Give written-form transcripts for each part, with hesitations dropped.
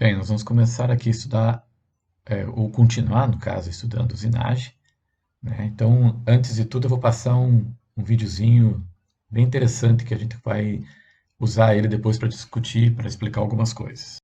Bem, nós vamos começar aqui a estudar, ou continuar, no caso, estudando usinagem, né? Então, antes de tudo, eu vou passar um videozinho bem interessante que a gente vai usar ele depois para discutir, para explicar algumas coisas.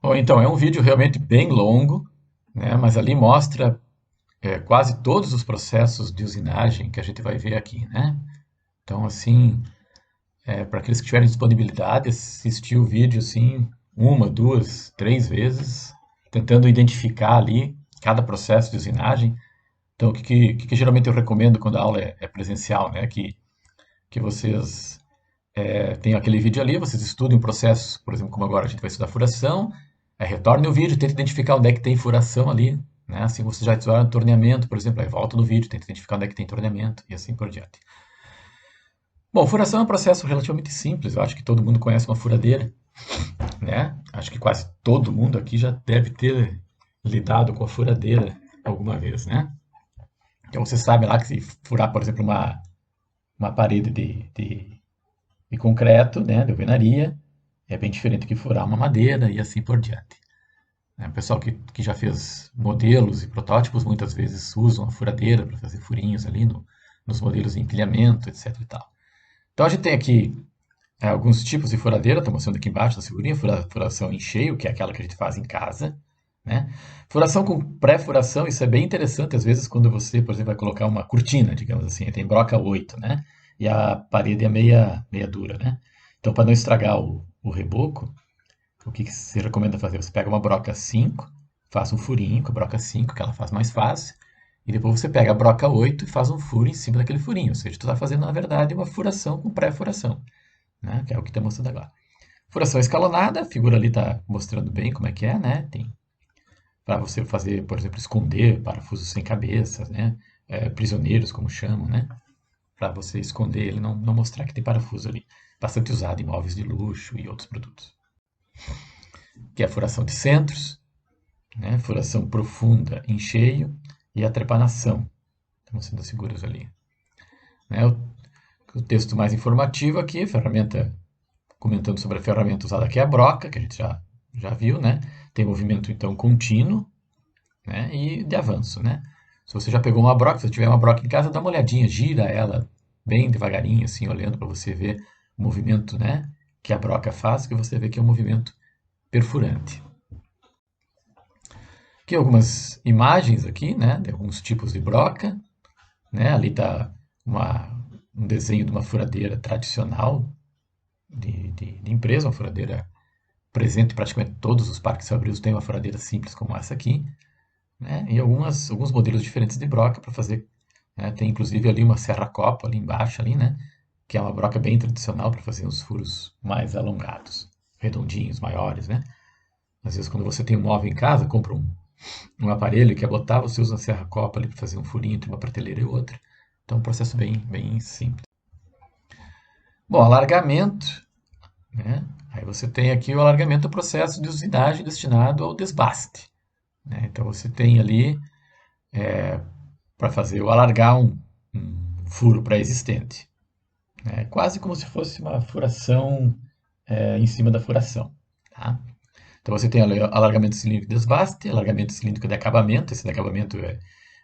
Ou então, é um vídeo realmente bem longo, né? Mas ali mostra quase todos os processos de usinagem que a gente vai ver aqui, né? Então, assim, para aqueles que tiverem disponibilidade, assistir o vídeo, assim, uma, duas, três vezes, tentando identificar ali cada processo de usinagem. Então, o que geralmente eu recomendo quando a aula é presencial, né? Que vocês tenham aquele vídeo ali, vocês estudem o processo, por exemplo, como agora a gente vai estudar furação, retorne o vídeo, tente identificar onde é que tem furação ali, né? Assim você já estudaram torneamento, por exemplo, aí volta no vídeo, tenta identificar onde é que tem torneamento e assim por diante. Bom, furação é um processo relativamente simples, eu acho que todo mundo conhece uma furadeira, né? Acho que quase todo mundo aqui já deve ter lidado com a furadeira alguma vez, né? Então você sabe lá que se furar, por exemplo, uma parede de concreto, né, de alvenaria, é bem diferente do que furar uma madeira e assim por diante. O pessoal que já fez modelos e protótipos muitas vezes usam a furadeira para fazer furinhos ali nos modelos de empilhamento, etc. e tal. Então a gente tem aqui alguns tipos de furadeira, estou mostrando aqui embaixo na figurinha, furação em cheio, que é aquela que a gente faz em casa, né? Furação com pré-furação, isso é bem interessante, às vezes, quando você, por exemplo, vai colocar uma cortina, digamos assim, tem broca 8, né? E a parede é meia dura, né? Então, para não estragar o reboco, o que se recomenda fazer? Você pega uma broca 5, faz um furinho com a broca 5, que ela faz mais fácil, e depois você pega a broca 8 e faz um furo em cima daquele furinho. Ou seja, tu está fazendo, na verdade, uma furação com pré-furação, né? Que é o que está mostrando agora. Furação escalonada, a figura ali está mostrando bem como é que é, né? Tem para você fazer, por exemplo, esconder parafusos sem cabeça, né? Prisioneiros, como chamam, né? Para você esconder ele, não mostrar que tem parafuso ali. Bastante usado em móveis de luxo e outros produtos. Que é a furação de centros, né? Furação profunda em cheio e a trepanação. Estamos sendo as figuras ali. Né? O texto mais informativo aqui, ferramenta, comentando sobre a ferramenta usada aqui, é a broca, que a gente já viu, né? Tem movimento, então, contínuo, né? E de avanço, né? Se você já pegou uma broca, se você tiver uma broca em casa, dá uma olhadinha, gira ela bem devagarinho, assim, olhando para você ver o movimento, né? Que a broca faz, que você vê que é um movimento perfurante. Aqui algumas imagens aqui, né? De alguns tipos de broca, né? Ali está um desenho de uma furadeira tradicional de empresa, uma furadeira presente em praticamente todos os parques fabrios têm uma furadeira simples como essa aqui, né? E alguns modelos diferentes de broca para fazer, né? Tem inclusive ali uma serra-copo ali embaixo, ali, né? Que é uma broca bem tradicional para fazer os furos mais alongados, redondinhos, maiores, né? Às vezes quando você tem um móvel em casa, compra um aparelho e quer botar, você usa a serra-copo ali para fazer um furinho entre uma prateleira e outra. Então é um processo bem simples. Bom, alargamento, né? Aí você tem aqui o alargamento do processo de usinagem destinado ao desbaste, né? Então você tem ali para fazer o alargar um furo pré-existente, né? Quase como se fosse uma furação em cima da furação, tá? Então você tem alargamento cilíndrico de desbaste, alargamento cilíndrico de acabamento. Esse de acabamento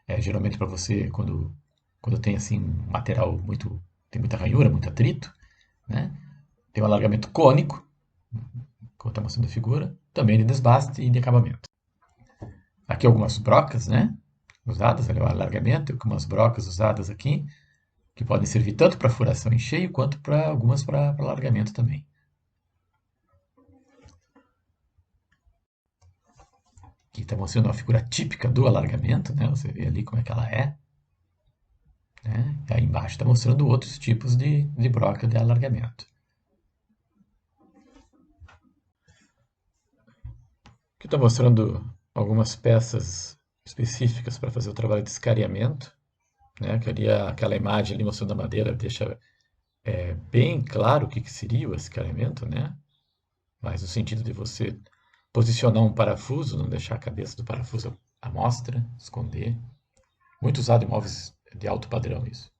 é geralmente para você quando tem assim um material tem muita ranhura, muito atrito, né? Tem o alargamento cônico, como está mostrando a figura, também de desbaste e de acabamento. Aqui algumas brocas, né? Usadas, ali o alargamento, algumas brocas usadas aqui, que podem servir tanto para furação em cheio quanto para algumas para alargamento também. Aqui está mostrando uma figura típica do alargamento, né? Você vê ali como é que ela é. Né? E aí embaixo está mostrando outros tipos de broca de alargamento. Aqui está mostrando algumas peças específicas para fazer o trabalho de escariamento. Né? Aquela imagem ali mostrando a madeira deixa bem claro o que seria o escariamento, né? Mas no sentido de você posicionar um parafuso, não deixar a cabeça do parafuso à mostra, esconder. Muito usado em móveis de alto padrão isso.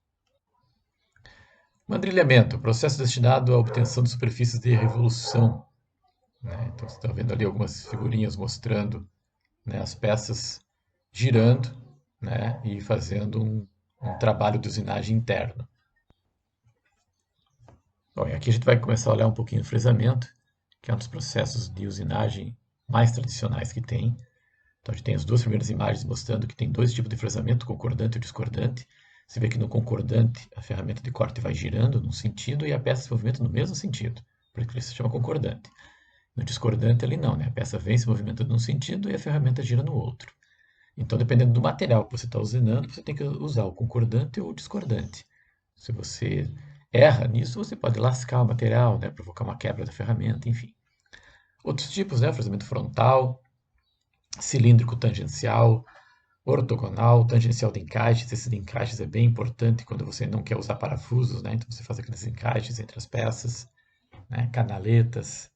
Mandrilhamento, processo destinado à obtenção de superfícies de revolução. Né? Então, você está vendo ali algumas figurinhas mostrando, né, as peças girando, né, e fazendo um trabalho de usinagem interno. Bom, e aqui a gente vai começar a olhar um pouquinho o fresamento, que é um dos processos de usinagem mais tradicionais que tem. Então a gente tem as duas primeiras imagens mostrando que tem dois tipos de fresamento, concordante e discordante. Você vê que no concordante a ferramenta de corte vai girando num sentido e a peça se movimenta no mesmo sentido, por isso se chama concordante. No discordante ali não, né? A peça vem se movimentando num sentido e a ferramenta gira no outro. Então, dependendo do material que você está usando, você tem que usar o concordante ou o discordante. Se você erra nisso, você pode lascar o material, né? Provocar uma quebra da ferramenta, enfim. Outros tipos, né? Fresamento frontal, cilíndrico tangencial, ortogonal, tangencial de encaixes. Esses encaixes é bem importante quando você não quer usar parafusos, né? Então você faz aqueles encaixes entre as peças, né? Canaletas.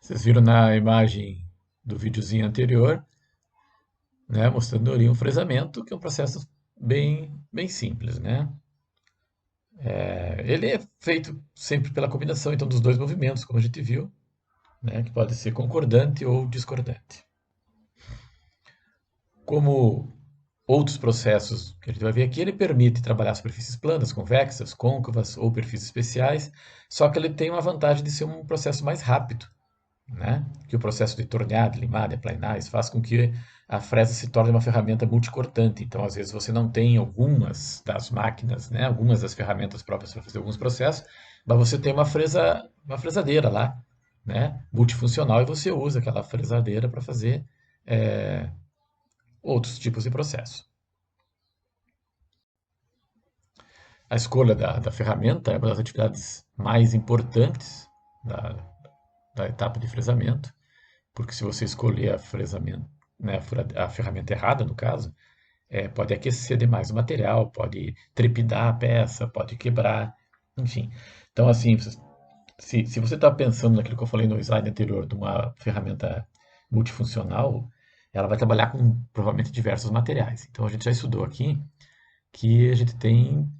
Vocês viram na imagem do videozinho anterior, né, mostrando ali um fresamento, que é um processo bem simples, né? Ele é feito sempre pela combinação então dos dois movimentos, como a gente viu, né, que pode ser concordante ou discordante. Como outros processos que a gente vai ver aqui, ele permite trabalhar superfícies planas, convexas, côncavas ou perfis especiais, só que ele tem uma vantagem de ser um processo mais rápido, né? Que o processo de tornear, de limar, de aplanar, isso faz com que a fresa se torne uma ferramenta multicortante. Então, às vezes, você não tem algumas das máquinas, né? Algumas das ferramentas próprias para fazer alguns processos, mas você tem uma fresadeira lá, né? Multifuncional, e você usa aquela fresadeira para fazer é, outros tipos de processo. A escolha da ferramenta é uma das atividades mais importantes da, da etapa de fresamento, porque se você escolher a fresamento, né, a ferramenta errada, no caso, pode aquecer demais o material, pode trepidar a peça, pode quebrar, enfim. Então, assim, se você está pensando naquilo que eu falei no slide anterior, de uma ferramenta multifuncional, ela vai trabalhar com provavelmente diversos materiais. Então, a gente já estudou aqui que a gente tem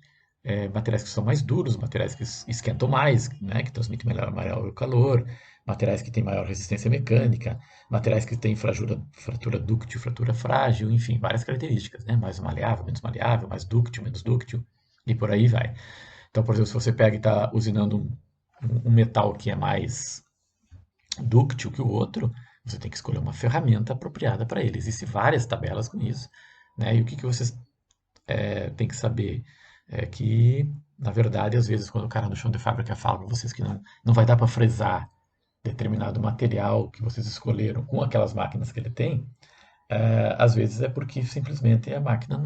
materiais que são mais duros, materiais que esquentam mais, né, que transmitem maior calor, materiais que têm maior resistência mecânica, materiais que têm fratura dúctil, fratura frágil, enfim, várias características, né, mais maleável, mais dúctil, menos dúctil, e por aí vai. Então, por exemplo, se você pega e está usinando um metal que é mais dúctil que o outro, você tem que escolher uma ferramenta apropriada para ele. Existem várias tabelas com isso, né, e o que vocês têm que saber é que, na verdade, às vezes, quando o cara no chão de fábrica fala para vocês que não vai dar para fresar determinado material que vocês escolheram com aquelas máquinas que ele tem, às vezes é porque simplesmente a máquina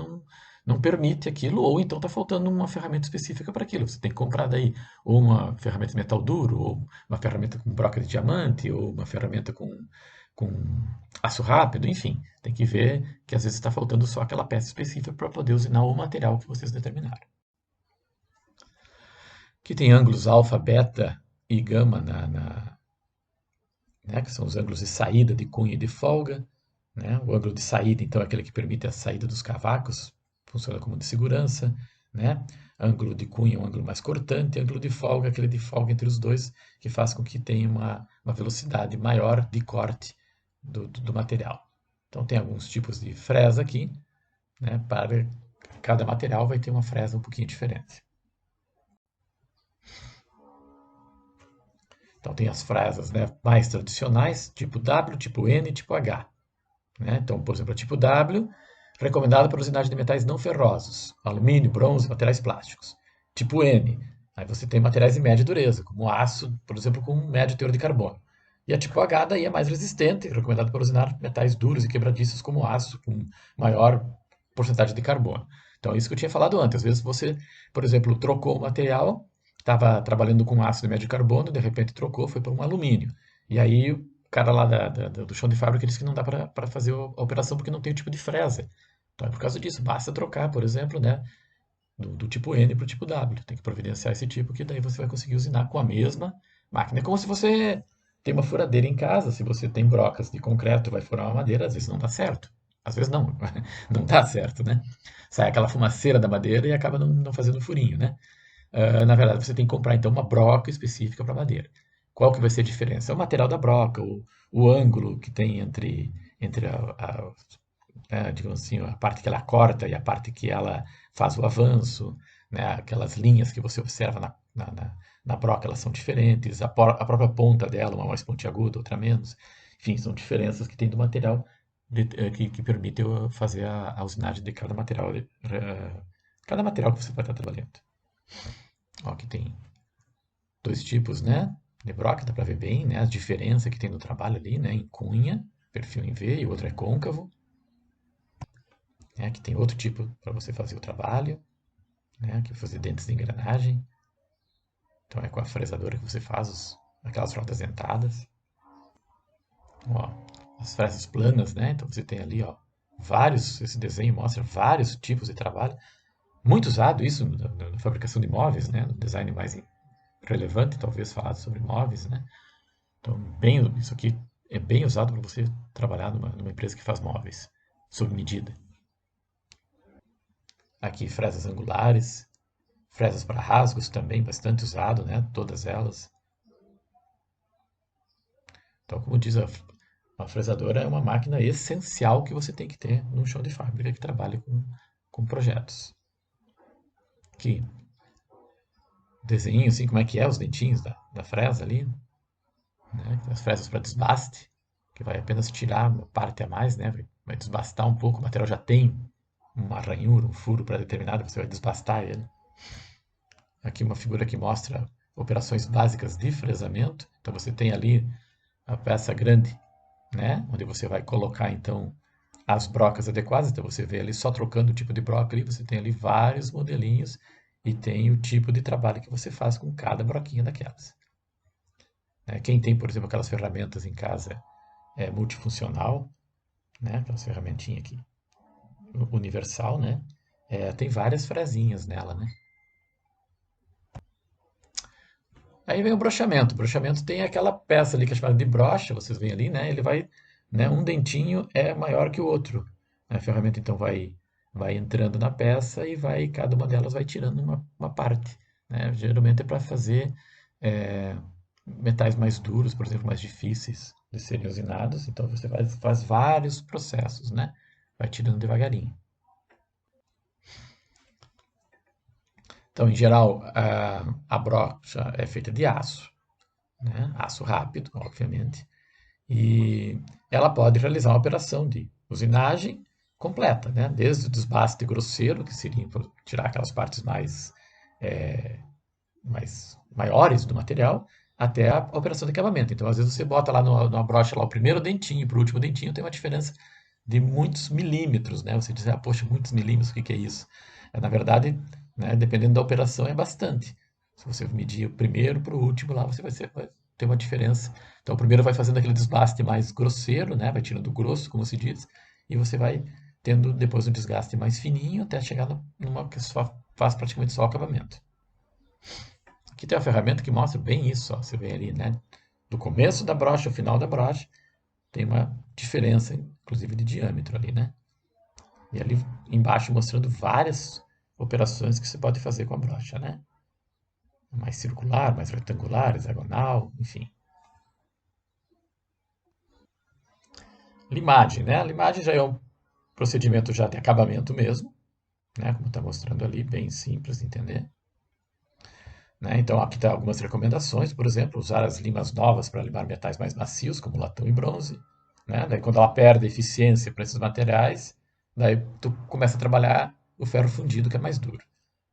não permite aquilo, ou então está faltando uma ferramenta específica para aquilo. Você tem que comprar daí ou uma ferramenta de metal duro, ou uma ferramenta com broca de diamante, ou uma ferramenta com aço rápido, enfim. Tem que ver que às vezes está faltando só aquela peça específica para poder usinar o material que vocês determinaram. Aqui tem ângulos alfa, beta e gama né, que são os ângulos de saída de cunha e de folga. Né? O ângulo de saída, então, é aquele que permite a saída dos cavacos, funciona como de segurança. Né? Ângulo de cunha é um ângulo mais cortante, ângulo de folga é aquele de folga entre os dois, que faz com que tenha uma velocidade maior de corte do material. Então, tem alguns tipos de fresa aqui, né? Para cada material vai ter uma fresa um pouquinho diferente. Então, tem as fresas, né, mais tradicionais, tipo W, tipo N e tipo H. Né? Então, por exemplo, a tipo W, recomendada para usinagem de metais não ferrosos, alumínio, bronze, materiais plásticos. Tipo N, aí você tem materiais de média dureza, como aço, por exemplo, com médio teor de carbono. E a tipo H daí é mais resistente, recomendada para usinar metais duros e quebradiços, como aço, com maior porcentagem de carbono. Então, é isso que eu tinha falado antes. Às vezes você, por exemplo, trocou o material, estava trabalhando com ácido de médio carbono, de repente trocou, foi para um alumínio. E aí o cara lá do chão de fábrica disse que não dá para fazer a operação porque não tem o tipo de fresa. Então é por causa disso, basta trocar, por exemplo, né, do tipo N para o tipo W. Tem que providenciar esse tipo que daí você vai conseguir usinar com a mesma máquina. É como se você tem uma furadeira em casa, se você tem brocas de concreto, vai furar uma madeira, às vezes não dá certo. Às vezes não, não dá certo, né? Sai aquela fumaceira da madeira e acaba não fazendo furinho, né? Na verdade, você tem que comprar então uma broca específica para madeira. Qual que vai ser a diferença? É o material da broca, o ângulo que tem entre digamos assim, a parte que ela corta e a parte que ela faz o avanço, né? Aquelas linhas que você observa na broca, elas são diferentes, a própria ponta dela, uma mais pontiaguda, outra menos. Enfim, são diferenças que tem do material que permite eu fazer a usinagem de cada material que você vai estar trabalhando. Ó, aqui tem dois tipos, né? De broca, dá para ver bem, né? A diferença que tem no trabalho ali, né? Em cunha, perfil em V, e o outro é côncavo. Né? Aqui tem outro tipo para você fazer o trabalho, né? Aqui fazer dentes de engrenagem. Então é com a fresadora que você faz aquelas rodas dentadas. Ó, as fresas planas, né? Então você tem ali, ó, esse desenho mostra vários tipos de trabalho. Muito usado isso na fabricação de móveis, né? No design mais relevante, talvez, falado sobre móveis, né? Então, isso aqui é bem usado para você trabalhar numa empresa que faz móveis, sob medida. Aqui, fresas angulares, fresas para rasgos também, bastante usado, né? Todas elas. Então, como diz a fresadora, é uma máquina essencial que você tem que ter num chão de fábrica que trabalha com projetos. Aqui, desenho, assim, como é que é os dentinhos da fresa ali, né? As fresas para desbaste, que vai apenas tirar uma parte a mais, né? Vai desbastar um pouco, o material já tem uma ranhura, um furo pré-determinado, você vai desbastar ele. Aqui uma figura que mostra operações básicas de fresamento. Então você tem ali a peça grande, né? Onde você vai colocar então as brocas adequadas. Então você vê ali só trocando o tipo de broca ali, você tem ali vários modelinhos e tem o tipo de trabalho que você faz com cada broquinha daquelas. Quem tem, por exemplo, aquelas ferramentas em casa multifuncional, né? Aquelas ferramentinhas aqui, universal, né? Tem várias fresinhas nela, né? Aí vem o broxamento. O broxamento tem aquela peça ali que é chamada de brocha, vocês veem ali, né? Ele vai, né? Um dentinho é maior que o outro. A ferramenta então vai entrando na peça e cada uma delas vai tirando uma parte, né? Geralmente é para fazer é, metais mais duros, por exemplo, mais difíceis de serem usinados. Então você faz vários processos, né? Vai tirando devagarinho. Então, em geral, a brocha é feita de aço, né? Aço rápido, obviamente. E ela pode realizar uma operação de usinagem completa, né? Desde o desbaste grosseiro, que seria tirar aquelas partes mais maiores do material, até a operação de acabamento. Então, às vezes você bota lá numa brocha lá o primeiro dentinho para o último dentinho, tem uma diferença de muitos milímetros, né? Você diz, poxa, muitos milímetros, o que é isso? Na verdade, né, dependendo da operação, é bastante. Se você medir o primeiro para o último lá, você vai ter uma diferença. Então, o primeiro vai fazendo aquele desbaste mais grosseiro, né? Vai tirando o grosso, como se diz, e você vai tendo depois um desgaste mais fininho até chegar numa que faz praticamente só o acabamento. Aqui tem uma ferramenta que mostra bem isso, ó. Você vê ali, né? Do começo da brocha ao final da brocha, tem uma diferença, inclusive de diâmetro ali, né? E ali embaixo mostrando várias operações que você pode fazer com a brocha, né? Mais circular, mais retangular, hexagonal, enfim. Limagem, né? A limagem já é um procedimento já de acabamento mesmo, né? Como está mostrando ali, bem simples de entender. Né? Então, aqui está algumas recomendações, por exemplo, usar as limas novas para limar metais mais macios, como latão e bronze. Né? Daí, quando ela perde eficiência para esses materiais, daí tu começa a trabalhar o ferro fundido, que é mais duro.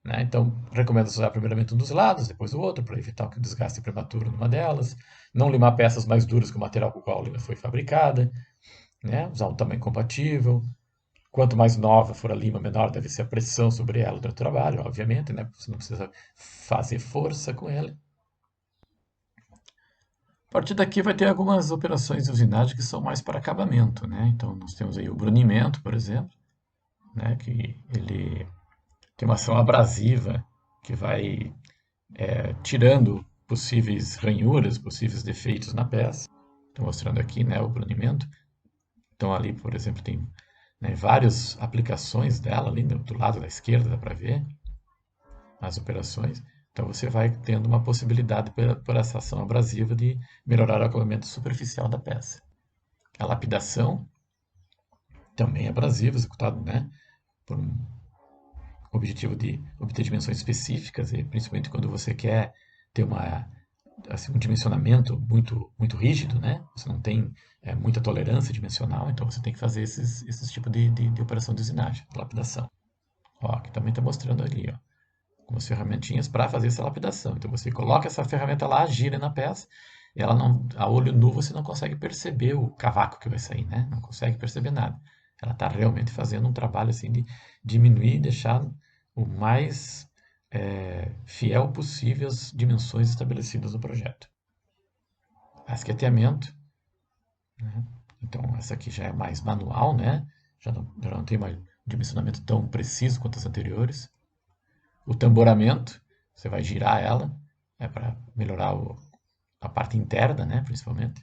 Né? Então, recomendo usar primeiramente um dos lados, depois o outro, para evitar o desgaste prematuro numa delas. Não limar peças mais duras que o material com o qual a lima foi fabricada. Né? Usar um tamanho compatível. Quanto mais nova for a lima, menor deve ser a pressão sobre ela durante o trabalho, obviamente, né? Você não precisa fazer força com ela. A partir daqui vai ter algumas operações de usinagem que são mais para acabamento, né? Então nós temos aí o brunimento, por exemplo, né? Que ele tem uma ação abrasiva que vai tirando possíveis ranhuras, possíveis defeitos na peça. Estou mostrando aqui, né, o brunimento. Então ali, por exemplo, tem né, várias aplicações dela ali do lado da esquerda, dá para ver as operações. Então você vai tendo uma possibilidade por essa ação abrasiva de melhorar o acabamento superficial da peça. A lapidação também é abrasiva, executado, né, por um objetivo de obter dimensões específicas, e principalmente quando você quer ter assim, um dimensionamento muito rígido, né? Você não tem muita tolerância dimensional, então você tem que fazer esses tipos de operação de usinagem, lapidação. Ó, aqui também está mostrando ali, ó, algumas ferramentinhas para fazer essa lapidação. Então você coloca essa ferramenta lá, gira na peça, ela não, a olho nu você não consegue perceber o cavaco que vai sair, né? Não consegue perceber nada. Ela está realmente fazendo um trabalho assim de diminuir e deixar o mais fiel possível às dimensões estabelecidas no projeto. Asqueteamento, né? Então essa aqui já é mais manual, né? Já não tem mais dimensionamento tão preciso quanto as anteriores. O tamboramento, você vai girar ela, para melhorar a parte interna, né, principalmente.